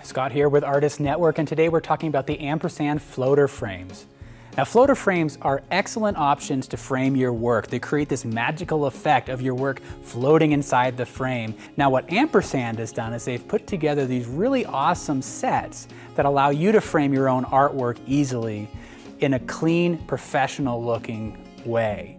Scott here with Artist Network, and today we're talking about the Ampersand floater frames. Now, floater frames are excellent options to frame your work. They create this magical effect of your work floating inside the frame. Now, what Ampersand has done is they've put together these really awesome sets that allow you to frame your own artwork easily in a clean, professional-looking way.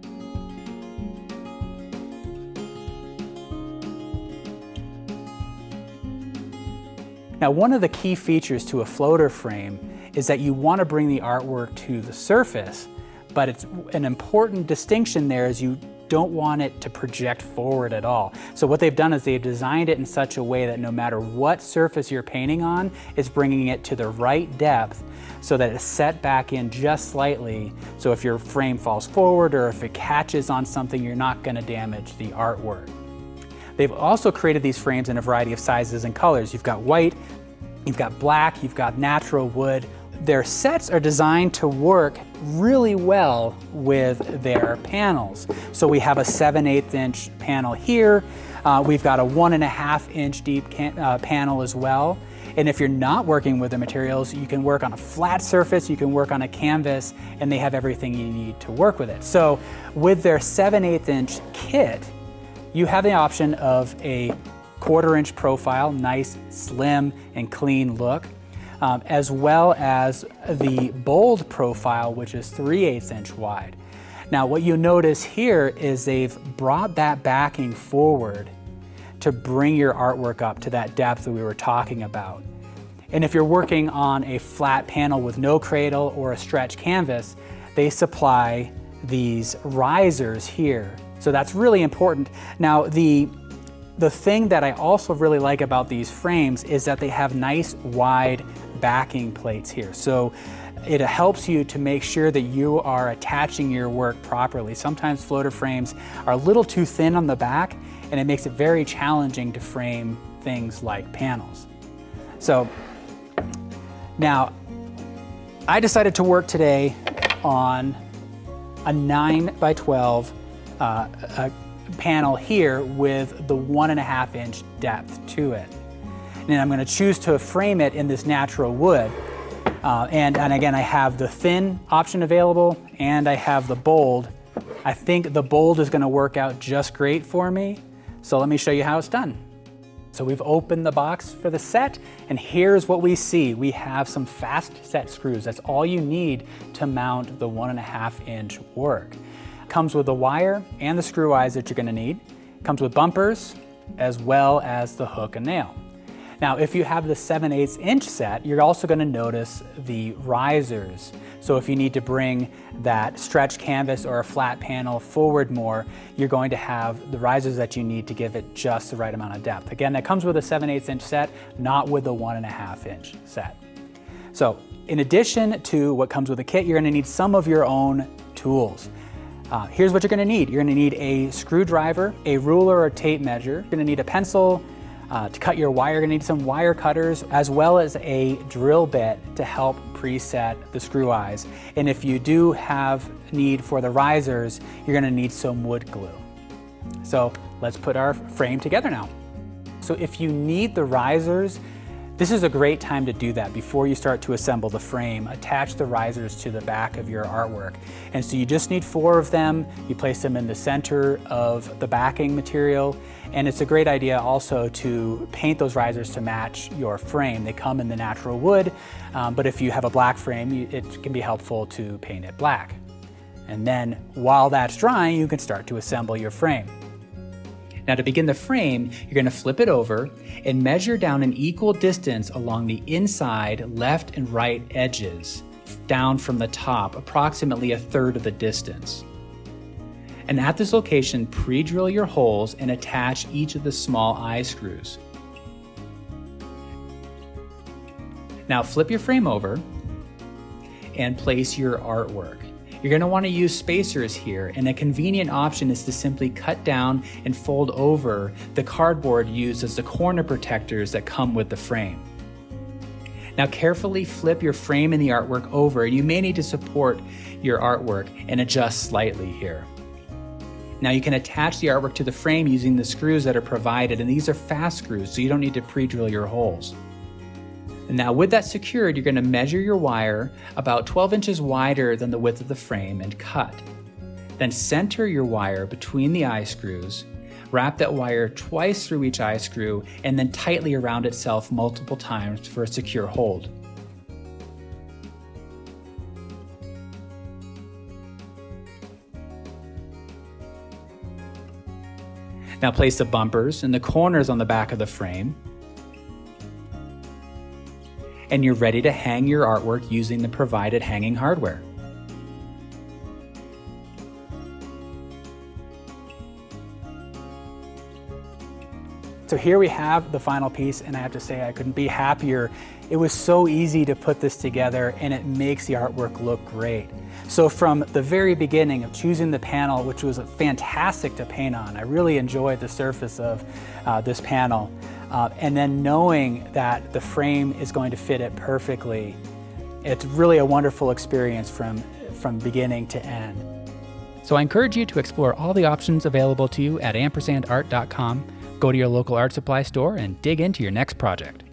Now, one of the key features to a floater frame is that you want to bring the artwork to the surface, but it's an important distinction there is you don't want it to project forward at all. So what they've done is they've designed it in such a way that no matter what surface you're painting on, it's bringing it to the right depth so that it's set back in just slightly. So if your frame falls forward or if it catches on something, you're not going to damage the artwork. They've also created these frames in a variety of sizes and colors. You've got white, you've got black, you've got natural wood. Their sets are designed to work really well with their panels. So we have a 7/8 inch panel here. We've got a 1.5 inch deep panel as well. And if you're not working with the materials, you can work on a flat surface, you can work on a canvas, and they have everything you need to work with it. So with their 7/8 inch kit, you have the option of a 1/4 inch profile, nice, slim, and clean look, as well as the bold profile, which is 3/8 inch wide. Now, what you notice here is they've brought that backing forward to bring your artwork up to that depth that we were talking about. And if you're working on a flat panel with no cradle or a stretch canvas, they supply these risers here. So that's really important. Now, the thing that I also really like about these frames is that they have nice wide backing plates here. So it helps you to make sure that you are attaching your work properly. Sometimes floater frames are a little too thin on the back, and it makes it very challenging to frame things like panels. So now, I decided to work today on a 9x12 panel here with the 1.5 inch depth to it. And I'm going to choose to frame it in this natural wood. And again, I have the thin option available and I have the bold. I think the bold is going to work out just great for me. So let me show you how it's done. So we've opened the box for the set, and here's what we see. We have some fast set screws. That's all you need to mount the 1.5 inch work. Comes with the wire and the screw eyes that you're going to need. Comes with bumpers as well as the hook and nail. Now, if you have the 7/8 inch set, you're also going to notice the risers. So if you need to bring that stretch canvas or a flat panel forward more, you're going to have the risers that you need to give it just the right amount of depth. Again, that comes with a 7/8 inch set, not with the 1.5 inch set. So in addition to what comes with the kit, you're going to need some of your own tools. Here's what you're going to need. You're going to need a screwdriver, a ruler or tape measure. You're going to need a pencil to cut your wire. You're going to need some wire cutters, as well as a drill bit to help preset the screw eyes. And if you do have need for the risers, you're going to need some wood glue. So let's put our frame together now. So if you need the risers, this is a great time to do that before you start to assemble the frame. Attach the risers to the back of your artwork. And so you just need 4 of them. You place them in the center of the backing material. And it's a great idea also to paint those risers to match your frame. They come in the natural wood, but if you have a black frame, it can be helpful to paint it black. And then while that's drying, you can start to assemble your frame. Now, to begin the frame, you're going to flip it over and measure down an equal distance along the inside left and right edges, down from the top, approximately 1/3 of the distance. And at this location, pre-drill your holes and attach each of the small eye screws. Now flip your frame over and place your artwork. You're going to want to use spacers here, and a convenient option is to simply cut down and fold over the cardboard used as the corner protectors that come with the frame. Now carefully flip your frame and the artwork over, and you may need to support your artwork and adjust slightly here. Now you can attach the artwork to the frame using the screws that are provided, and these are fast screws, so you don't need to pre-drill your holes. Now with that secured, you're going to measure your wire about 12 inches wider than the width of the frame and cut. Then center your wire between the eye screws, wrap that wire twice through each eye screw, and then tightly around itself multiple times for a secure hold. Now place the bumpers in the corners on the back of the frame, and you're ready to hang your artwork using the provided hanging hardware. So here we have the final piece, and I have to say I couldn't be happier. It was so easy to put this together, and it makes the artwork look great. So from the very beginning of choosing the panel, which was fantastic to paint on, I really enjoyed the surface of this panel, and then knowing that the frame is going to fit it perfectly, it's really a wonderful experience from beginning to end. So I encourage you to explore all the options available to you at ampersandart.com. Go to your local art supply store and dig into your next project.